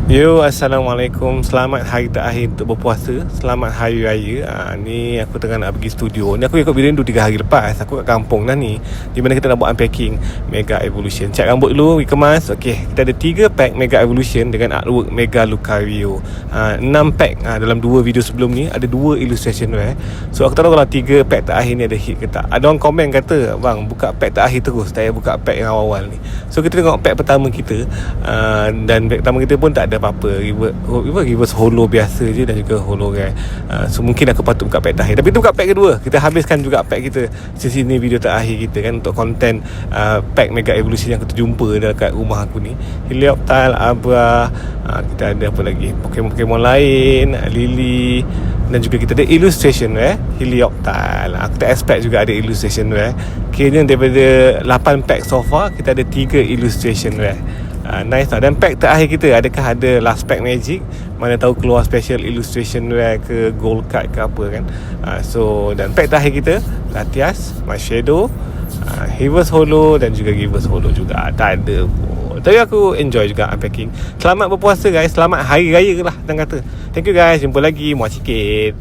Yo, Assalamualaikum. Selamat hari terakhir untuk berpuasa. Selamat Hari Raya. Ni aku tengah nak pergi studio. Ni aku ikut birindu 3 hari lepas. Aku kat kampung dah ni, di mana kita nak buat unpacking Mega Evolution. Cat rambut dulu, we kemas. Okay, kita ada 3 pack Mega Evolution dengan artwork Mega Lucario. 6 pack dalam 2 video sebelum ni ada 2 illustration wear. So aku tak tahu kalau 3 pack terakhir ni ada hit ke tak. Ada orang komen kata, bang, buka pack terakhir terus, tak payah buka pack yang awal-awal ni. So kita tengok pack pertama kita. Dan pack pertama kita pun tak ada apa-apa, reverse holo biasa je dan juga hologram. So mungkin aku patut buka pack terakhir, tapi tu buka pack kedua. Kita habiskan juga pack kita. Sisi ni video terakhir kita kan, untuk konten pack Mega Evolution yang kita jumpa dekat rumah aku ni. Helioptile, Abra, kita ada apa lagi, Pokemon lain, Lily, dan juga kita ada illustration Helioptile. Aku tak expect juga ada illustration Kira daripada 8 pack so far, kita ada 3 illustration nice lah. Dan pack terakhir kita, adakah ada last pack magic? Mana tahu keluar special illustration ke gold card ke apa kan. So, dan pack terakhir kita Latias, My Shadow, Reverse Holo dan juga Reverse Holo juga. Tak ada pun, tapi aku enjoy juga unpacking. Selamat berpuasa guys. Selamat Hari Raya lah dan kata. Thank you guys. Jumpa lagi. Muat sikit.